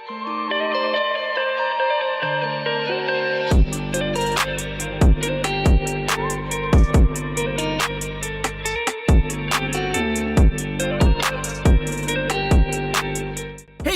Hey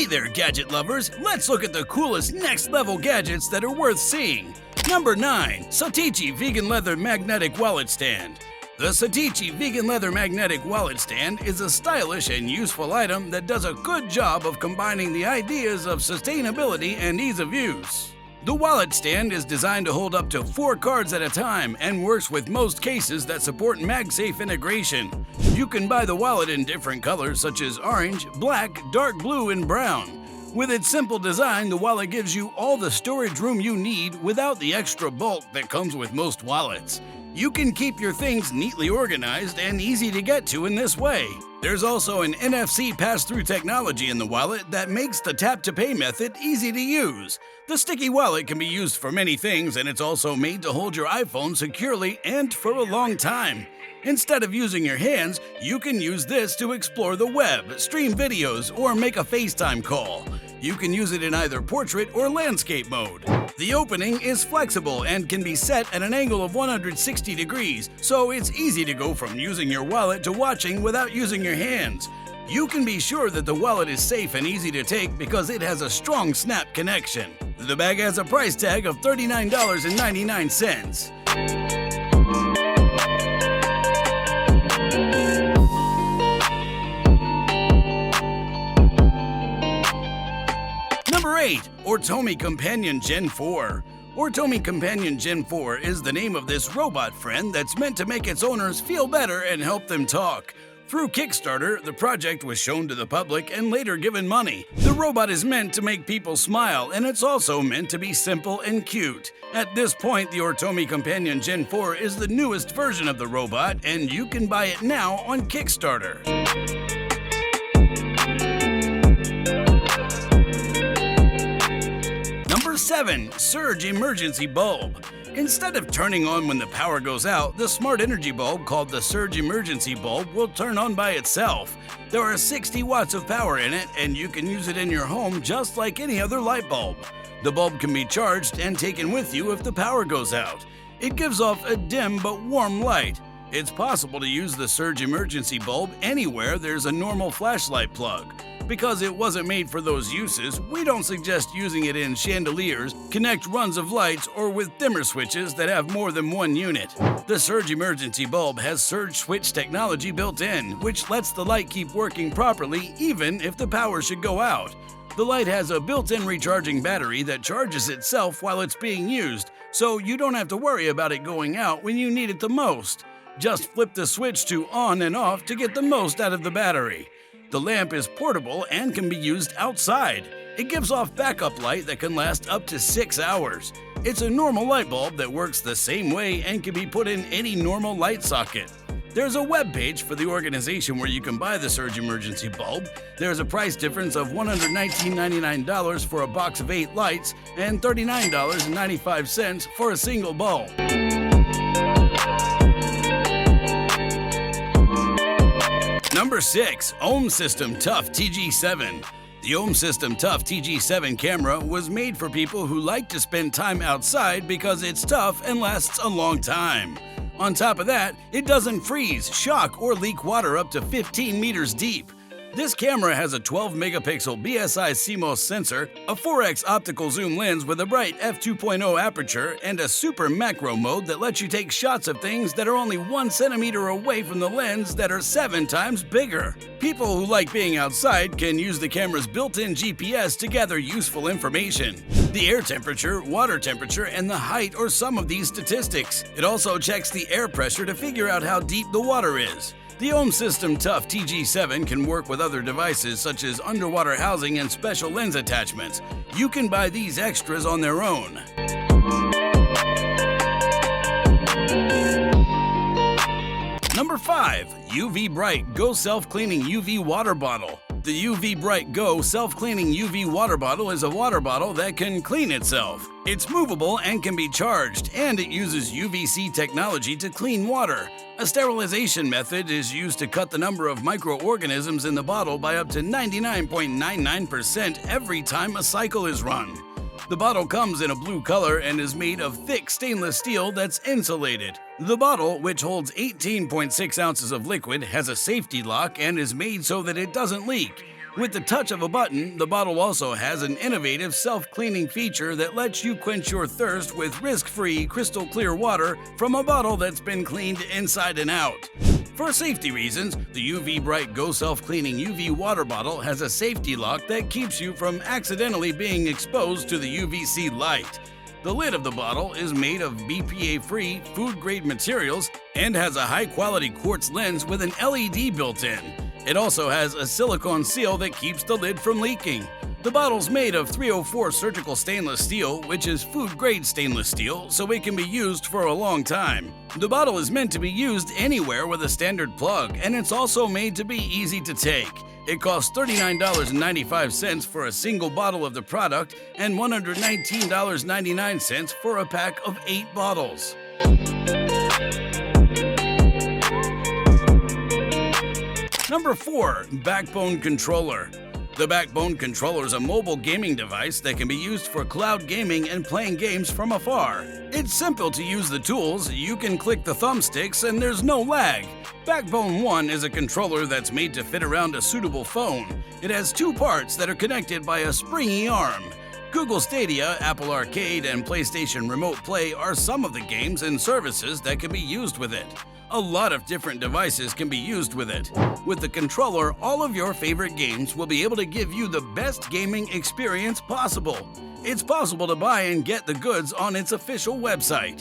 there, gadget lovers! Let's look at the coolest next-level gadgets that are worth seeing. Number 9. Satichi Vegan Leather Magnetic Wallet Stand. The Satichi Vegan Leather Magnetic Wallet Stand is a stylish and useful item that does a good job of combining the ideas of sustainability and ease of use. The wallet stand is designed to hold up to 4 cards at a time and works with most cases that support MagSafe integration. You can buy the wallet in different colors such as orange, black, dark blue, and brown. With its simple design, the wallet gives you all the storage room you need without the extra bulk that comes with most wallets. You can keep your things neatly organized and easy to get to in this way. There's also an NFC pass-through technology in the wallet that makes the tap-to-pay method easy to use. The sticky wallet can be used for many things, and it's also made to hold your iPhone securely and for a long time. Instead of using your hands, you can use this to explore the web, stream videos, or make a FaceTime call. You can use it in either portrait or landscape mode. The opening is flexible and can be set at an angle of 160 degrees, so it's easy to go from using your wallet to watching without using your hands. You can be sure that the wallet is safe and easy to take because it has a strong snap connection. The bag has a price tag of $39.99. Number 8. Ortomi Companion Gen 4. Ortomi Companion Gen 4 is the name of this robot friend that's meant to make its owners feel better and help them talk. Through Kickstarter, the project was shown to the public and later given money. The robot is meant to make people smile, and it's also meant to be simple and cute. At this point, the Ortomi Companion Gen 4 is the newest version of the robot, and you can buy it now on Kickstarter. Number 7. Surge Emergency Bulb. Instead of turning on when the power goes out, the smart energy bulb called the Surge Emergency Bulb will turn on by itself. There are 60 watts of power in it, and you can use it in your home just like any other light bulb. The bulb can be charged and taken with you if the power goes out. It gives off a dim but warm light. It's possible to use the Surge Emergency Bulb anywhere there's a normal flashlight plug. Because it wasn't made for those uses, we don't suggest using it in chandeliers, connect runs of lights, or with dimmer switches that have more than one unit. The Surge Emergency Bulb has surge switch technology built in, which lets the light keep working properly even if the power should go out. The light has a built-in recharging battery that charges itself while it's being used, so you don't have to worry about it going out when you need it the most. Just flip the switch to on and off to get the most out of the battery. The lamp is portable and can be used outside. It gives off backup light that can last up to 6 hours. It's a normal light bulb that works the same way and can be put in any normal light socket. There's a web page for the organization where you can buy the Surge Emergency Bulb. There's a price difference of $119.99 for a box of 8 lights and $39.95 for a single bulb. Number 6. Ohm System Tough TG7. The Ohm System Tough TG7 camera was made for people who like to spend time outside because it's tough and lasts a long time. On top of that, it doesn't freeze, shock, or leak water up to 15 meters deep. This camera has a 12-megapixel BSI CMOS sensor, a 4x optical zoom lens with a bright f2.0 aperture, and a super macro mode that lets you take shots of things that are only 1 centimeter away from the lens that are 7 times bigger. People who like being outside can use the camera's built-in GPS to gather useful information. The air temperature, water temperature, and the height are some of these statistics. It also checks the air pressure to figure out how deep the water is. The Ohm System Tough TG7 can work with other devices such as underwater housing and special lens attachments. You can buy these extras on their own. Number 5. UV Bright Go Self-Cleaning UV Water Bottle. The UV Bright Go self-cleaning UV water bottle is a water bottle that can clean itself. It's movable and can be charged, and it uses UVC technology to clean water. A sterilization method is used to cut the number of microorganisms in the bottle by up to 99.99% every time a cycle is run. The bottle comes in a blue color and is made of thick stainless steel that's insulated. The bottle, which holds 18.6 ounces of liquid, has a safety lock and is made so that it doesn't leak. With the touch of a button, the bottle also has an innovative self-cleaning feature that lets you quench your thirst with risk-free, crystal-clear water from a bottle that's been cleaned inside and out. For safety reasons, the UV Bright Go self-cleaning UV water bottle has a safety lock that keeps you from accidentally being exposed to the UVC light. The lid of the bottle is made of BPA-free, food-grade materials and has a high-quality quartz lens with an LED built in. It also has a silicone seal that keeps the lid from leaking. The bottle's made of 304 surgical stainless steel, which is food-grade stainless steel, so it can be used for a long time. The bottle is meant to be used anywhere with a standard plug, and it's also made to be easy to take. It costs $39.95 for a single bottle of the product and $119.99 for a pack of 8 bottles. Number 4. Backbone Controller. The Backbone Controller is a mobile gaming device that can be used for cloud gaming and playing games from afar. It's simple to use the tools, you can click the thumbsticks, and there's no lag. Backbone One is a controller that's made to fit around a suitable phone. It has 2 parts that are connected by a springy arm. Google Stadia, Apple Arcade, and PlayStation Remote Play are some of the games and services that can be used with it. A lot of different devices can be used with it. With the controller, all of your favorite games will be able to give you the best gaming experience possible. It's possible to buy and get the goods on its official website.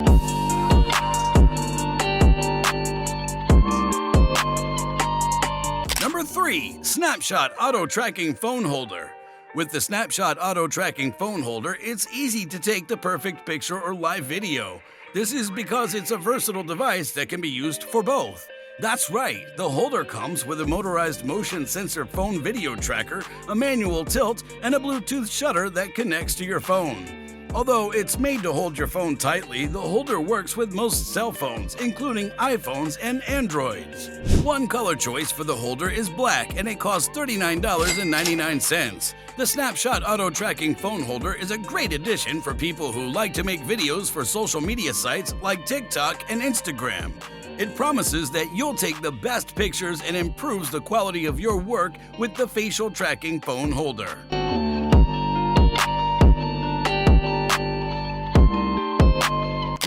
Number 3. Snapshot Auto Tracking Phone Holder. With the Snapshot Auto Tracking Phone Holder, it's easy to take the perfect picture or live video. This is because it's a versatile device that can be used for both. That's right, the holder comes with a motorized motion sensor phone video tracker, a manual tilt, and a Bluetooth shutter that connects to your phone. Although it's made to hold your phone tightly, the holder works with most cell phones, including iPhones and Androids. One color choice for the holder is black, and it costs $39.99. The Snapshot Auto Tracking Phone Holder is a great addition for people who like to make videos for social media sites like TikTok and Instagram. It promises that you'll take the best pictures and improves the quality of your work with the facial tracking phone holder.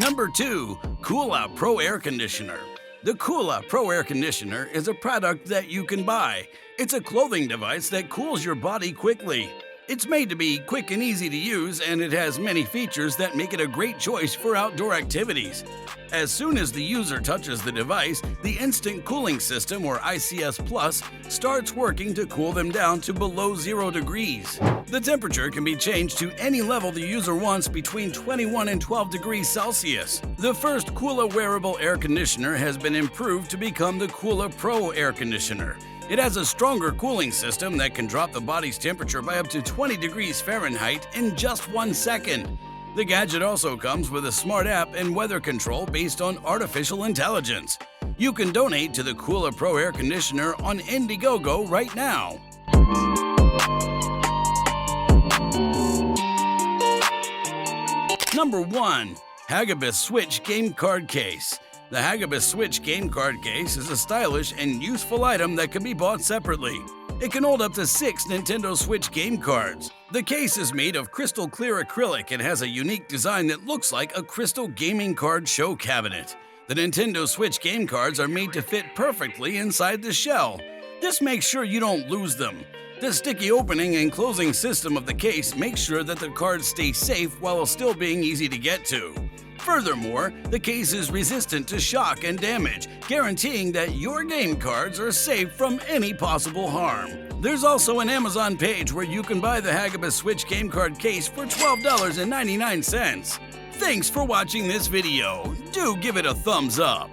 Number 2. Coola Pro Air Conditioner. The Coola Pro Air Conditioner is a product that you can buy. It's a clothing device that cools your body quickly. It's made to be quick and easy to use, and it has many features that make it a great choice for outdoor activities. As soon as the user touches the device, the Instant Cooling System, or ICS Plus, starts working to cool them down to below 0 degrees. The temperature can be changed to any level the user wants between 21 and 12 degrees Celsius. The first Coola wearable air conditioner has been improved to become the Coola Pro Air Conditioner. It has a stronger cooling system that can drop the body's temperature by up to 20 degrees Fahrenheit in just 1 second. The gadget also comes with a smart app and weather control based on artificial intelligence. You can donate to the Coola Pro Air Conditioner on Indiegogo right now. Number 1. Hagibis Switch Game Card Case. The Hagibis Switch Game Card Case is a stylish and useful item that can be bought separately. It can hold up to 6 Nintendo Switch game cards. The case is made of crystal clear acrylic and has a unique design that looks like a crystal gaming card show cabinet. The Nintendo Switch game cards are made to fit perfectly inside the shell. This makes sure you don't lose them. The sticky opening and closing system of the case makes sure that the cards stay safe while still being easy to get to. Furthermore, the case is resistant to shock and damage, guaranteeing that your game cards are safe from any possible harm. There's also an Amazon page where you can buy the Hagibis Switch game card case for $12.99. Thanks for watching this video. Do give it a thumbs up.